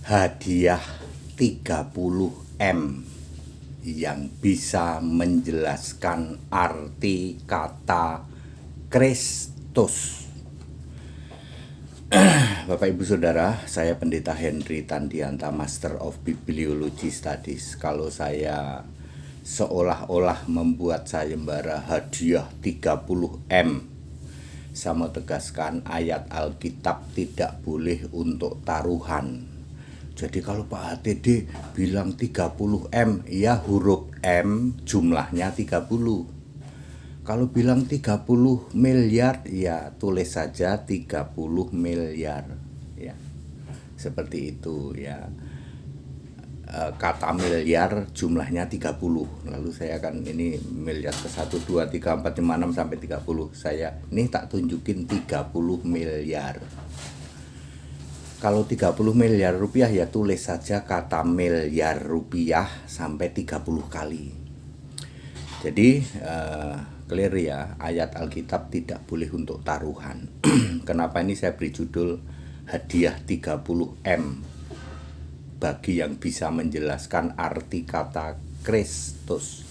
hadiah 30M yang bisa menjelaskan arti kata Kristus. Bapak Ibu Saudara, saya Pendeta Henry Tandianta, Master of Bibliology Studies. Kalau saya seolah-olah membuat sayembara hadiah 30M, saya mau tegaskan ayat Alkitab tidak boleh untuk taruhan. Jadi kalau Pak HTD bilang 30M, ya huruf M jumlahnya 30. Kalau bilang 30 miliar, ya tulis saja 30 miliar. Ya, seperti itu ya. Kata miliar jumlahnya 30. Lalu saya akan ini miliar ke 1, 2, 3, 4, 5, 6 sampai 30. Saya ini tak tunjukin 30 miliar. Kalau 30 miliar rupiah ya tulis saja kata miliar rupiah sampai 30 kali. Jadi clear ya, ayat Alkitab tidak boleh untuk taruhan. Kenapa ini saya beri judul hadiah 30M bagi yang bisa menjelaskan arti kata Kristus.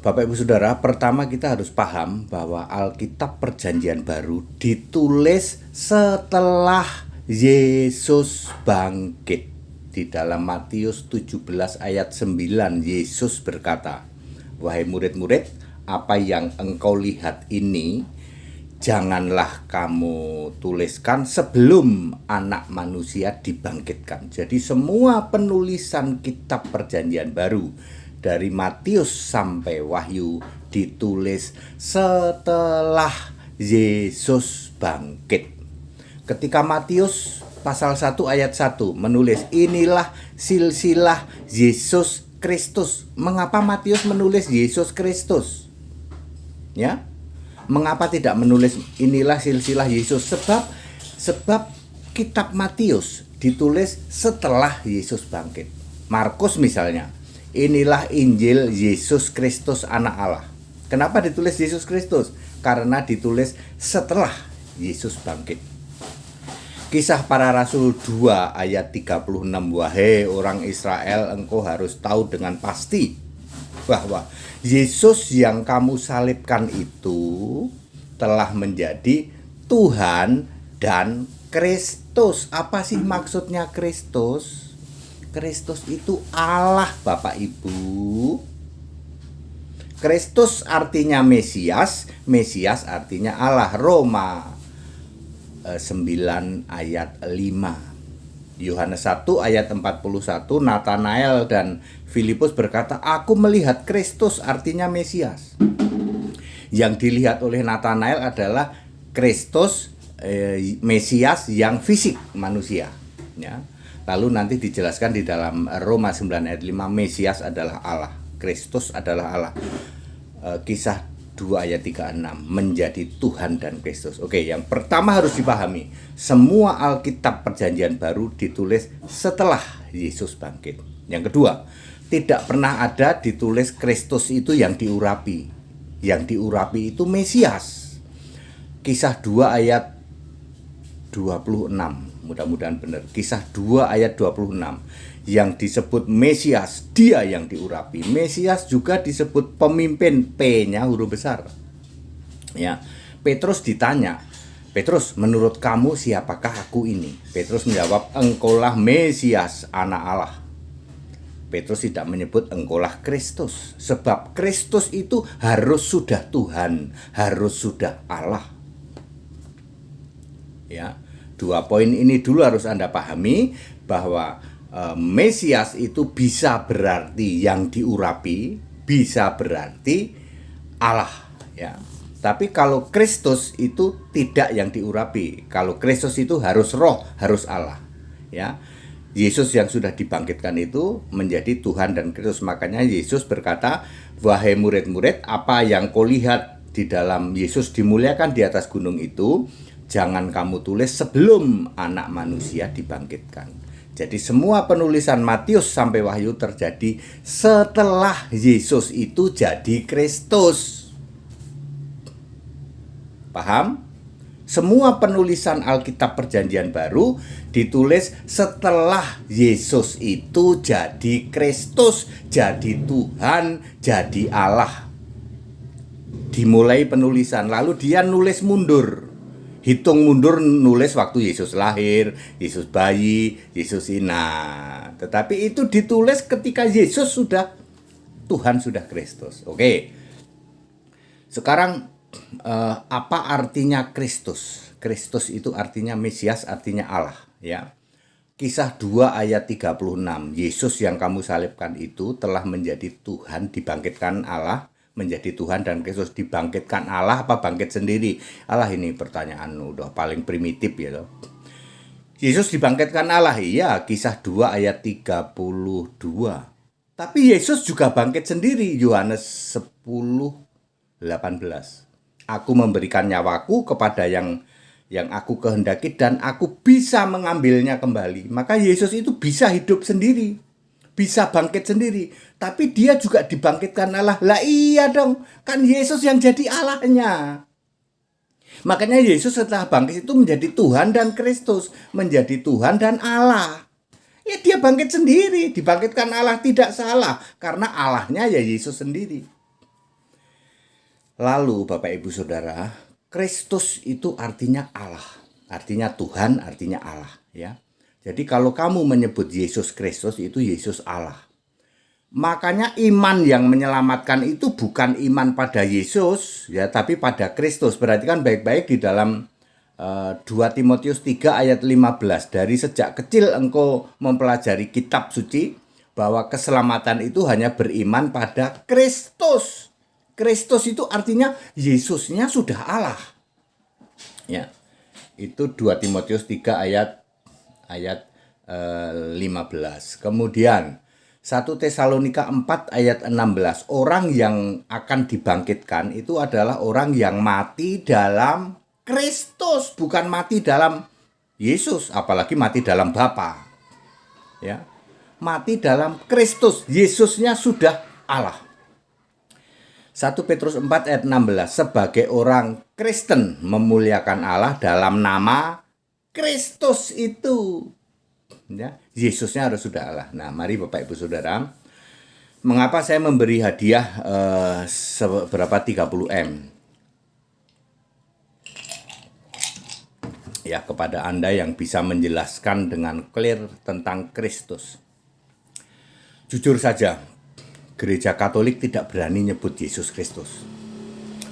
Bapak Ibu Saudara, pertama kita harus paham bahwa Alkitab Perjanjian Baru ditulis setelah Yesus bangkit. Di dalam Matius 17 ayat 9, Yesus berkata, "Wahai murid-murid, apa yang engkau lihat ini, janganlah kamu tuliskan sebelum Anak Manusia dibangkitkan." Jadi semua penulisan kitab Perjanjian Baru dari Matius sampai Wahyu ditulis setelah Yesus bangkit. Ketika Matius pasal 1 ayat 1 menulis, "Inilah silsilah Yesus Kristus." Mengapa Matius menulis Yesus Kristus? Ya. Mengapa tidak menulis inilah silsilah Yesus? Sebab kitab Matius ditulis setelah Yesus bangkit. Markus misalnya, "Inilah Injil Yesus Kristus Anak Allah." Kenapa ditulis Yesus Kristus? Karena ditulis setelah Yesus bangkit. Kisah Para Rasul 2 ayat 36, "Wahai orang Israel, engkau harus tahu dengan pasti bahwa Yesus yang kamu salibkan itu telah menjadi Tuhan dan Kristus." Apa sih maksudnya Kristus? Kristus itu Allah, Bapak Ibu. Kristus artinya Mesias, Mesias artinya Allah. Roma 9 ayat 5. Yohanes 1 ayat 41, Nathanael dan Filipus berkata, "Aku melihat Kristus," artinya Mesias. Yang dilihat oleh Nathanael adalah Kristus, Mesias yang fisik manusia. Ya. Lalu nanti dijelaskan di dalam Roma 9 ayat 5, Mesias adalah Allah, Kristus adalah Allah. Kisah 2 ayat 36, menjadi Tuhan dan Kristus. Oke, yang pertama harus dipahami, semua Alkitab Perjanjian Baru ditulis setelah Yesus bangkit. Yang kedua, tidak pernah ada ditulis Kristus itu yang diurapi. Yang diurapi itu Mesias. Kisah 2 ayat 26, mudah-mudahan benar. Kisah 2 ayat 26, yang disebut Mesias, dia yang diurapi. Mesias juga disebut pemimpin, P-nya huruf besar. Ya, Petrus ditanya, "Petrus, menurut kamu siapakah aku ini?" Petrus menjawab, "Engkaulah Mesias, Anak Allah." Petrus tidak menyebut engkaulah Kristus, sebab Kristus itu harus sudah Tuhan, harus sudah Allah. Ya, 2 poin ini dulu harus Anda pahami, bahwa Mesias itu bisa berarti yang diurapi, bisa berarti Allah, ya. Tapi kalau Kristus itu tidak yang diurapi. Kalau Kristus itu harus roh, harus Allah, ya. Yesus yang sudah dibangkitkan itu menjadi Tuhan dan Kristus. Makanya Yesus berkata, "Wahai murid-murid, apa yang kau lihat di dalam Yesus dimuliakan di atas gunung itu, jangan kamu tulis sebelum Anak Manusia dibangkitkan." Jadi semua penulisan Matius sampai Wahyu terjadi setelah Yesus itu jadi Kristus. Paham? Semua penulisan Alkitab Perjanjian Baru ditulis setelah Yesus itu jadi Kristus, jadi Tuhan, jadi Allah. Dimulai penulisan, lalu dia nulis mundur. Hitung mundur, nulis waktu Yesus lahir, Yesus bayi, Yesus ina. Tetapi itu ditulis ketika Yesus sudah Tuhan, sudah Kristus. Oke. Sekarang apa artinya Kristus? Kristus itu artinya Mesias, artinya Allah, ya. Kisah 2 ayat 36. Yesus yang kamu salibkan itu telah menjadi Tuhan, dibangkitkan Allah menjadi Tuhan, dan Kristus dibangkitkan Allah apa bangkit sendiri? Allah, ini pertanyaan udah paling primitif ya loh. Yesus dibangkitkan Allah, iya, Kisah 2 ayat 32. Tapi Yesus juga bangkit sendiri, Yohanes 10:18. Aku memberikan nyawaku kepada yang aku kehendaki, dan aku bisa mengambilnya kembali. Maka Yesus itu bisa hidup sendiri, bisa bangkit sendiri. Tapi dia juga dibangkitkan Allah. Lah iya dong, kan Yesus yang jadi Allahnya. Makanya Yesus setelah bangkit itu menjadi Tuhan dan Kristus, menjadi Tuhan dan Allah. Ya dia bangkit sendiri, dibangkitkan Allah, tidak salah. Karena Allahnya ya Yesus sendiri. Lalu Bapak Ibu Saudara, Kristus itu artinya Allah, artinya Tuhan, artinya Allah, ya. Jadi kalau kamu menyebut Yesus Kristus, itu Yesus Allah. Makanya iman yang menyelamatkan itu bukan iman pada Yesus, ya, tapi pada Kristus. Perhatikan baik-baik di dalam 2 Timotius 3 ayat 15. Dari sejak kecil engkau mempelajari kitab suci bahwa keselamatan itu hanya beriman pada Kristus. Kristus itu artinya Yesusnya sudah Allah. Ya. Itu 2 Timotius 3 ayat 15. Kemudian 1 Tesalonika 4 ayat 16. Orang yang akan dibangkitkan itu adalah orang yang mati dalam Kristus, bukan mati dalam Yesus, apalagi mati dalam Bapa. Ya. Mati dalam Kristus, Yesusnya sudah Allah. 1 Petrus 4 ayat 16. Sebagai orang Kristen memuliakan Allah dalam nama Kristus itu. Ya, Yesusnya harus sudah Allah. Nah, mari Bapak Ibu Saudara, mengapa saya memberi hadiah seberapa 30M? Ya, kepada Anda yang bisa menjelaskan dengan clear tentang Kristus. Jujur saja, Gereja Katolik tidak berani nyebut Yesus Kristus.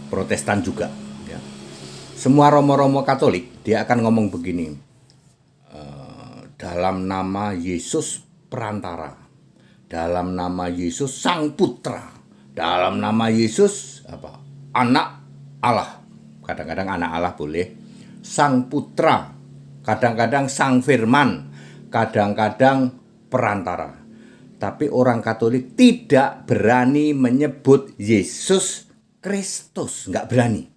Protestan juga, ya. Semua romo-romo Katolik dia akan ngomong begini, dalam nama Yesus perantara, dalam nama Yesus Sang Putra, dalam nama Yesus anak Allah. Kadang-kadang anak Allah boleh, Sang Putra, kadang-kadang Sang Firman, kadang-kadang perantara. Tapi orang Katolik tidak berani menyebut Yesus Kristus, nggak berani.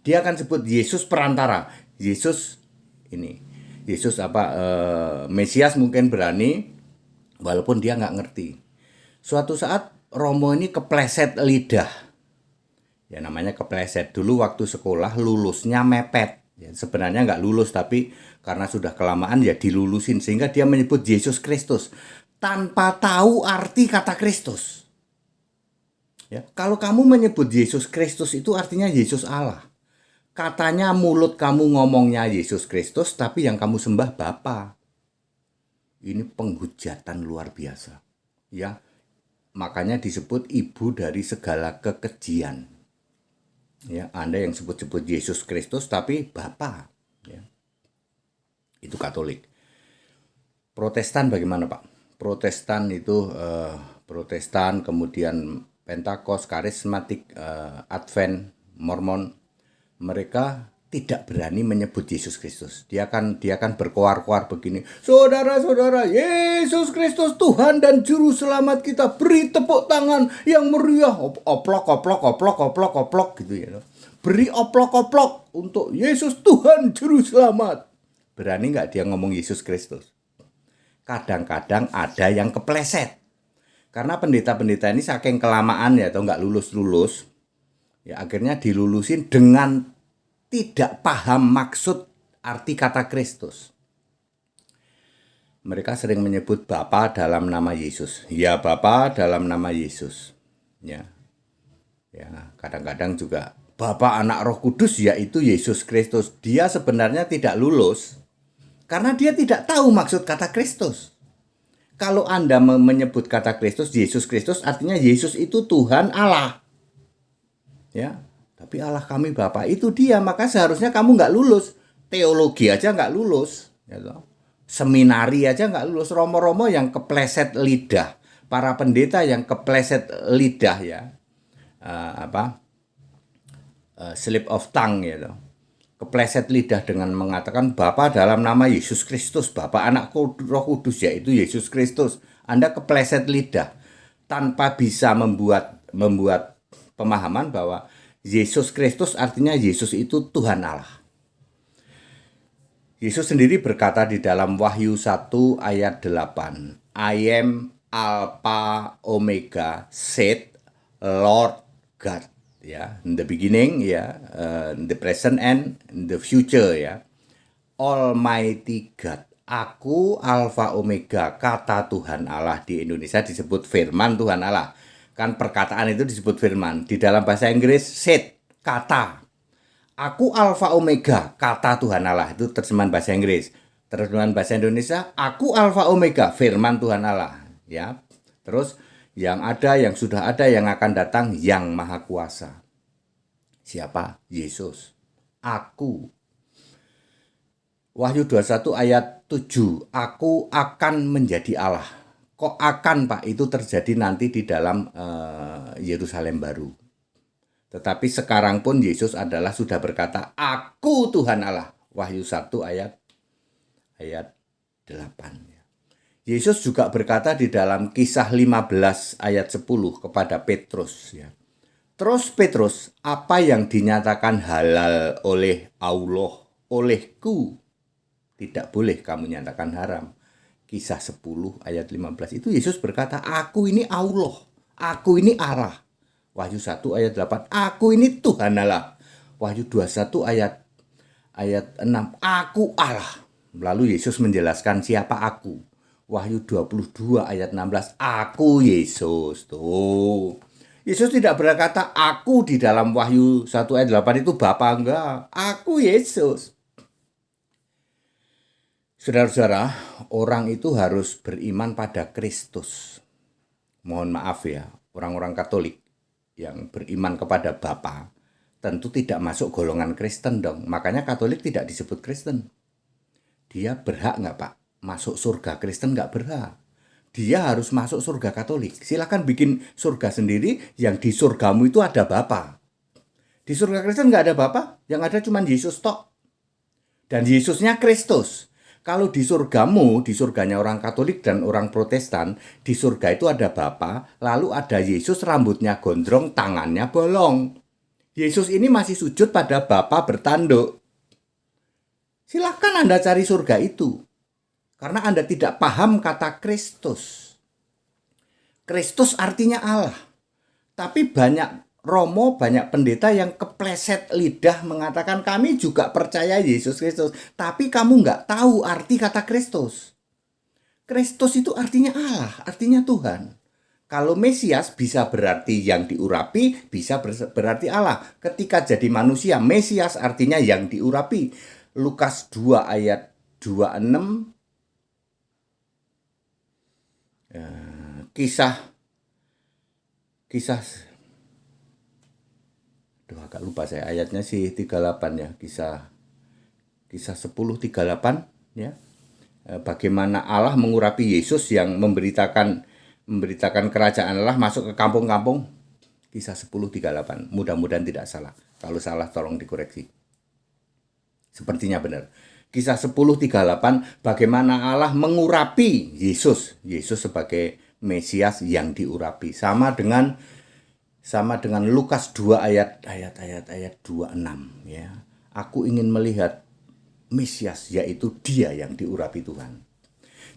Dia akan sebut Yesus perantara, Yesus ini, Yesus Mesias mungkin berani, walaupun dia nggak ngerti. Suatu saat Romo ini kepleset lidah, ya namanya kepleset. Dulu waktu sekolah lulusnya mepet, ya, sebenarnya nggak lulus, tapi karena sudah kelamaan ya dilulusin, sehingga dia menyebut Yesus Kristus tanpa tahu arti kata Kristus. Ya, kalau kamu menyebut Yesus Kristus itu artinya Yesus Allah. Katanya mulut kamu ngomongnya Yesus Kristus, tapi yang kamu sembah Bapa. Ini penghujatan luar biasa. Ya, makanya disebut ibu dari segala kekejian. Ya, Anda yang sebut-sebut Yesus Kristus tapi Bapa. Ya. Itu Katolik. Protestan bagaimana, Pak? Protestan itu Protestan, kemudian Pentakosta, Karismatik, Advent, Mormon, mereka tidak berani menyebut Yesus Kristus. Dia akan berkoar-koar begini, saudara-saudara, Yesus Kristus Tuhan dan Juru Selamat kita, beri tepuk tangan yang meriah, oplok gitu ya. Beri oplok untuk Yesus Tuhan Juru Selamat. Berani nggak dia ngomong Yesus Kristus? Kadang-kadang ada yang kepleset. Karena pendeta-pendeta ini saking kelamaan ya, atau nggak lulus-lulus, ya akhirnya dilulusin dengan tidak paham maksud arti kata Kristus. Mereka sering menyebut Bapa dalam nama Yesus. Ya, Bapa dalam nama Yesus. Ya. Ya, kadang-kadang juga Bapa, Anak, Roh Kudus, yaitu Yesus Kristus. Dia sebenarnya tidak lulus karena dia tidak tahu maksud kata Kristus. Kalau Anda menyebut kata Kristus, Yesus Kristus, artinya Yesus itu Tuhan Allah. Ya, tapi Allah kami Bapa itu dia, maka seharusnya kamu nggak lulus. Teologi aja nggak lulus. Ya, seminari aja nggak lulus. Romo-romo yang kepleset lidah. Para pendeta yang kepleset lidah ya. Slip of tongue gitu. Kepleset lidah dengan mengatakan Bapa dalam nama Yesus Kristus, Bapa, Anak, Roh Kudus, yaitu Yesus Kristus. Anda kepleset lidah tanpa bisa membuat pemahaman bahwa Yesus Kristus artinya Yesus itu Tuhan Allah. Yesus sendiri berkata di dalam Wahyu 1 ayat 8, I am Alpha Omega, said Lord God. Ya, in the beginning, ya, in the present and in the future, ya. Almighty God. Aku Alpha Omega, kata Tuhan Allah. Di Indonesia disebut firman Tuhan Allah. Kan perkataan itu disebut firman. Di dalam bahasa Inggris, said, kata. Aku Alpha Omega, kata Tuhan Allah. Itu terjemahan bahasa Inggris. Terjemahan bahasa Indonesia, aku Alpha Omega, firman Tuhan Allah. Ya, terus yang ada, yang sudah ada, yang akan datang, yang maha kuasa. Siapa? Yesus. Aku. Wahyu 21 ayat 7. Aku akan menjadi Allah. Kok akan, Pak? Itu terjadi nanti di dalam Yerusalem baru. Tetapi sekarang pun Yesus adalah sudah berkata, Aku Tuhan Allah. Wahyu 1 ayat 8. Yesus juga berkata di dalam Kisah 15 ayat 10 kepada Petrus, ya. Terus Petrus, apa yang dinyatakan halal oleh Allah, olehku, tidak boleh kamu nyatakan haram. Kisah 10 ayat 15 itu Yesus berkata, aku ini Allah, aku ini Allah. Wahyu 1 ayat 8, aku ini Tuhan Allah. Wahyu 21 ayat 6, aku Allah. Lalu Yesus menjelaskan siapa aku. Wahyu 22 ayat 16, aku Yesus. Tuh. Yesus tidak berkata aku di dalam Wahyu 1 ayat 8 itu Bapa, enggak. Aku Yesus. Saudara-saudara, orang itu harus beriman pada Kristus. Mohon maaf ya, orang-orang Katolik yang beriman kepada Bapa tentu tidak masuk golongan Kristen dong. Makanya Katolik tidak disebut Kristen. Dia berhak nggak, Pak? Masuk surga Kristen nggak berhak. Dia harus masuk surga Katolik. Silakan bikin surga sendiri, yang di surgamu itu ada Bapa. Di surga Kristen nggak ada Bapa, yang ada cuma Yesus tok. Dan Yesusnya Kristus. Kalau di surgamu, di surganya orang Katolik dan orang Protestan, di surga itu ada Bapa, lalu ada Yesus rambutnya gondrong, tangannya bolong. Yesus ini masih sujud pada Bapa bertanduk. Silakan Anda cari surga itu. Karena Anda tidak paham kata Kristus. Kristus artinya Allah. Tapi banyak romo, banyak pendeta yang kepleset lidah mengatakan kami juga percaya Yesus Kristus. Tapi kamu nggak tahu arti kata Kristus. Kristus itu artinya Allah, artinya Tuhan. Kalau Mesias bisa berarti yang diurapi, bisa berarti Allah. Ketika jadi manusia, Mesias artinya yang diurapi. Lukas 2 ayat 26. Kisah agak lupa saya ayatnya sih 38 ya, kisah 10:38 ya. Bagaimana Allah mengurapi Yesus yang memberitakan kerajaan Allah masuk ke kampung-kampung. Kisah 10:38. Mudah-mudahan tidak salah. Kalau salah tolong dikoreksi. Sepertinya benar. Kisah 10:38, bagaimana Allah mengurapi Yesus sebagai Mesias yang diurapi. Sama dengan Lukas 2 ayat 26 ya. Aku ingin melihat Mesias, yaitu dia yang diurapi Tuhan.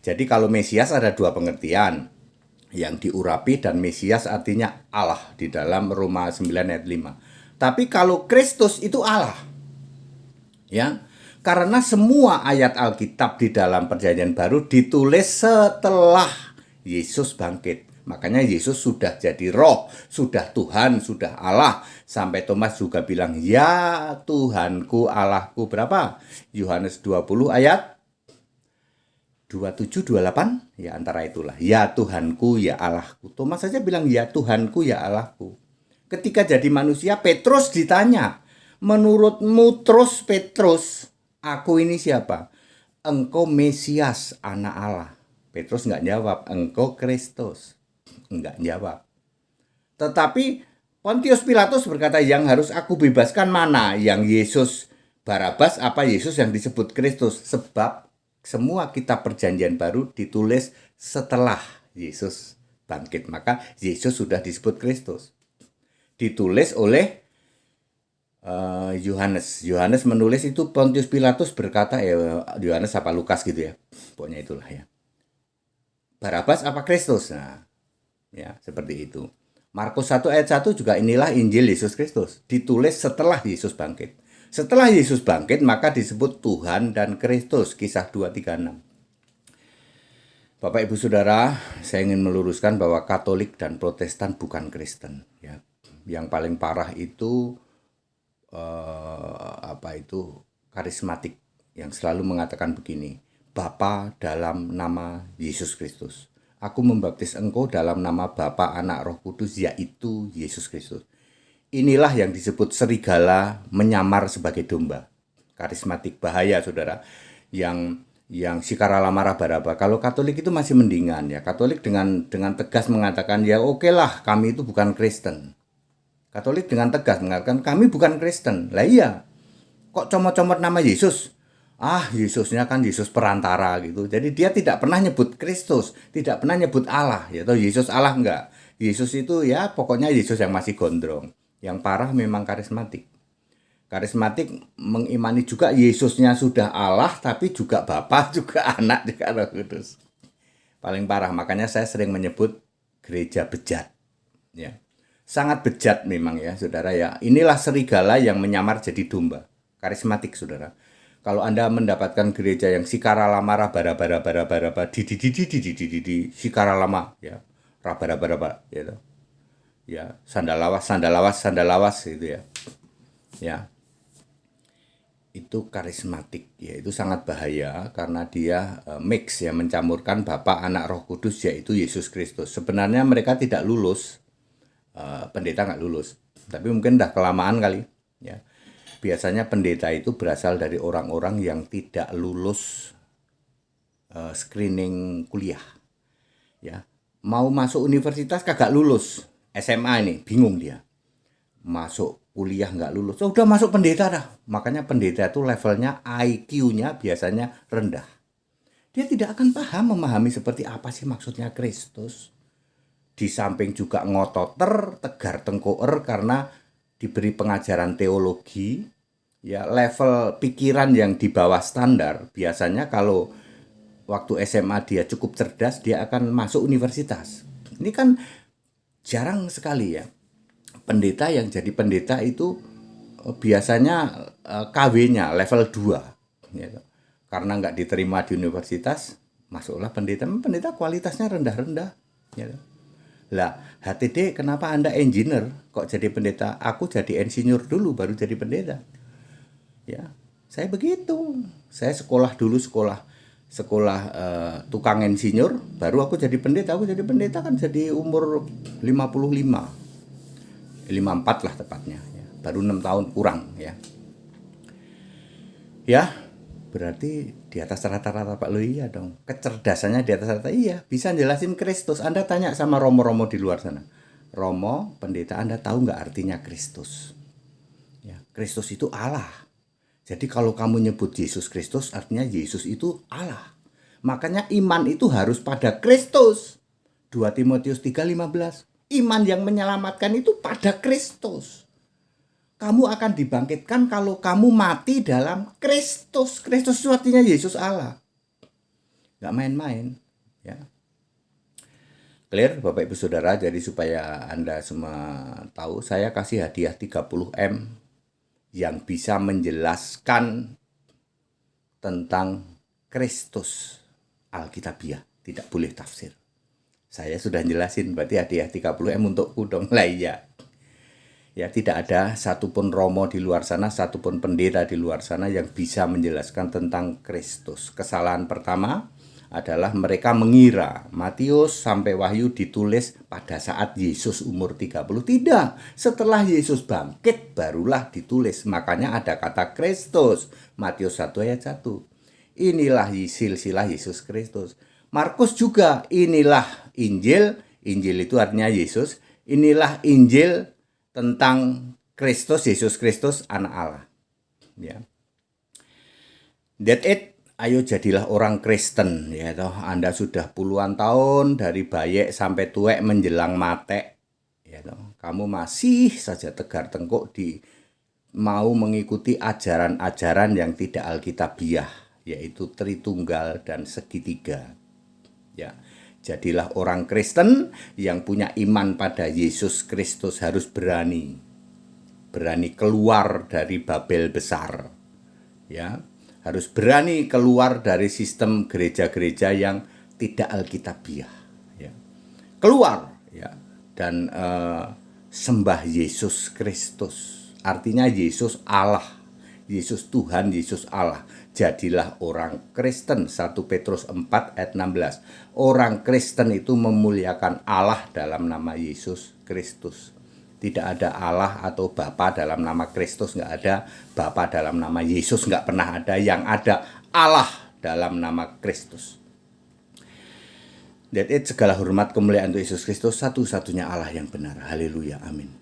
Jadi kalau Mesias ada dua pengertian. Yang diurapi dan Mesias artinya Allah di dalam Roma 9 ayat 5. Tapi kalau Kristus itu Allah. Ya. Karena semua ayat Alkitab di dalam Perjanjian Baru ditulis setelah Yesus bangkit. Makanya Yesus sudah jadi roh, sudah Tuhan, sudah Allah. Sampai Thomas juga bilang, ya Tuhanku, Allahku. Berapa? Yohanes 20 ayat 27, 28. Ya antara itulah. Ya Tuhanku, ya Allahku. Thomas saja bilang, ya Tuhanku, ya Allahku. Ketika jadi manusia, Petrus ditanya, menurutmu terus Petrus, aku ini siapa? Engkau Mesias, anak Allah. Petrus nggak jawab, engkau Kristus. Enggak jawab. Tetapi Pontius Pilatus berkata, yang harus aku bebaskan mana? Yang Yesus Barabas apa Yesus yang disebut Kristus? Sebab semua kitab Perjanjian Baru ditulis setelah Yesus bangkit. Maka Yesus sudah disebut Kristus. Ditulis oleh Yohanes. Yohanes menulis itu, Pontius Pilatus berkata, Yohanes apa Lukas gitu ya. Pokoknya itulah ya. Barabas apa Kristus? Nah, ya, seperti itu. Markus 1 ayat 1 juga, inilah Injil Yesus Kristus. Ditulis setelah Yesus bangkit. Setelah Yesus bangkit, maka disebut Tuhan dan Kristus. Kisah 2:36. Bapak Ibu Saudara, saya ingin meluruskan bahwa Katolik dan Protestan bukan Kristen. Ya. Yang paling parah itu karismatik yang selalu mengatakan begini, Bapa dalam nama Yesus Kristus. Aku membaptis engkau dalam nama Bapa, Anak, Roh Kudus, yaitu Yesus Kristus. Inilah yang disebut serigala menyamar sebagai domba. Karismatik, bahaya saudara. Yang sikarala marah baraba. Kalau Katolik itu masih mendingan ya. Katolik dengan tegas mengatakan, ya oke lah, kami itu bukan Kristen. Katolik dengan tegas mengatakan, kami bukan Kristen. Lah iya, kok comot-comot nama Yesus? Yesusnya kan Yesus perantara gitu. Jadi dia tidak pernah nyebut Kristus, tidak pernah nyebut Allah. Ya, atau Yesus Allah enggak. Yesus itu ya pokoknya Yesus yang masih gondrong. Yang parah memang karismatik. Karismatik mengimani juga Yesusnya sudah Allah, tapi juga Bapa, juga Anak, juga Roh Kudus. Paling parah, makanya saya sering menyebut gereja bejat. Ya. Sangat bejat memang ya saudara ya. Inilah serigala yang menyamar jadi domba. Karismatik saudara. Kalau Anda mendapatkan gereja yang sikarala marah bara-bara di sikaralama ya. Rabara-bara gitu. Ya, sandalawas gitu ya. Ya. Itu karismatik ya, itu sangat bahaya karena dia mix ya, mencampurkan Bapa, Anak, Roh Kudus, yaitu Yesus Kristus. Sebenarnya mereka tidak lulus. Pendeta nggak lulus, tapi mungkin udah kelamaan kali ya. Biasanya pendeta itu berasal dari orang-orang yang tidak lulus screening kuliah ya. Mau masuk universitas kagak lulus, SMA ini bingung dia, masuk kuliah nggak lulus, udah masuk pendeta dah. Makanya pendeta itu levelnya IQ-nya biasanya rendah. Dia tidak akan memahami seperti apa sih maksudnya Kristus. Di samping juga ngototer, tegar tengkoer karena diberi pengajaran teologi, ya level pikiran yang di bawah standar. Biasanya kalau waktu SMA dia cukup cerdas, dia akan masuk universitas. Ini kan jarang sekali ya. Pendeta yang jadi pendeta itu biasanya KW-nya level 2. Ya. Karena nggak diterima di universitas, masuklah pendeta. Pendeta kualitasnya rendah-rendah. Ya. Lah, HTD kenapa Anda engineer kok jadi pendeta? Aku jadi insinyur dulu baru jadi pendeta. Ya, saya begitu. Saya sekolah tukang insinyur, baru aku jadi pendeta. Aku jadi pendeta kan jadi umur 55. 54 lah tepatnya, ya. Baru 6 tahun kurang ya. Ya, berarti di atas rata-rata Pak. Lo iya dong, kecerdasannya di atas rata. Iya, bisa jelasin Kristus. Anda tanya sama Romo-Romo di luar sana, Romo, pendeta, Anda tahu nggak artinya Kristus? Ya, Kristus itu Allah. Jadi kalau kamu nyebut Yesus Kristus, artinya Yesus itu Allah. Makanya iman itu harus pada Kristus. 2 Timotius 3:15. Iman yang menyelamatkan itu pada Kristus. Kamu akan dibangkitkan kalau kamu mati dalam Kristus. Kristus itu artinya Yesus Allah. Gak main-main. Ya. Clear Bapak Ibu Saudara. Jadi supaya Anda semua tahu, saya kasih hadiah 30M yang bisa menjelaskan tentang Kristus Alkitabiah, tidak boleh tafsir. Saya sudah jelasin, berarti hadiah 30M untukku dong. Lah iya. Ya, tidak ada satupun romo di luar sana, satupun pendeta di luar sana yang bisa menjelaskan tentang Kristus. Kesalahan pertama adalah mereka mengira Matius sampai Wahyu ditulis pada saat Yesus umur 30. Tidak, setelah Yesus bangkit barulah ditulis. Makanya ada kata Kristus, Matius 1 ayat 1. Inilah silsilah Yesus Kristus. Markus juga, inilah Injil. Injil itu artinya Yesus. Inilah Injil tentang Kristus, Yesus Kristus, anak Allah. Ya. That's it. Ayo jadilah orang Kristen, ya toh. Anda sudah puluhan tahun dari bayek sampai tuwek menjelang matek, ya toh. Kamu masih saja tegar tengkuk mau mengikuti ajaran-ajaran yang tidak alkitabiah, yaitu Tritunggal dan segitiga. Ya, jadilah orang Kristen yang punya iman pada Yesus Kristus, harus berani keluar dari Babel besar. Ya. Harus berani keluar dari sistem gereja-gereja yang tidak alkitabiah, ya. Keluar, ya, dan sembah Yesus Kristus. Artinya Yesus Allah, Yesus Tuhan, Yesus Allah. Jadilah orang Kristen. 1 Petrus 4 ayat 16. Orang Kristen itu memuliakan Allah dalam nama Yesus Kristus. Tidak ada Allah atau Bapa dalam nama Kristus, nggak ada. Bapa dalam nama Yesus nggak pernah ada. Yang ada Allah dalam nama Kristus. That's it. Segala hormat kemuliaan untuk Yesus Kristus, satu-satunya Allah yang benar. Haleluya, amin.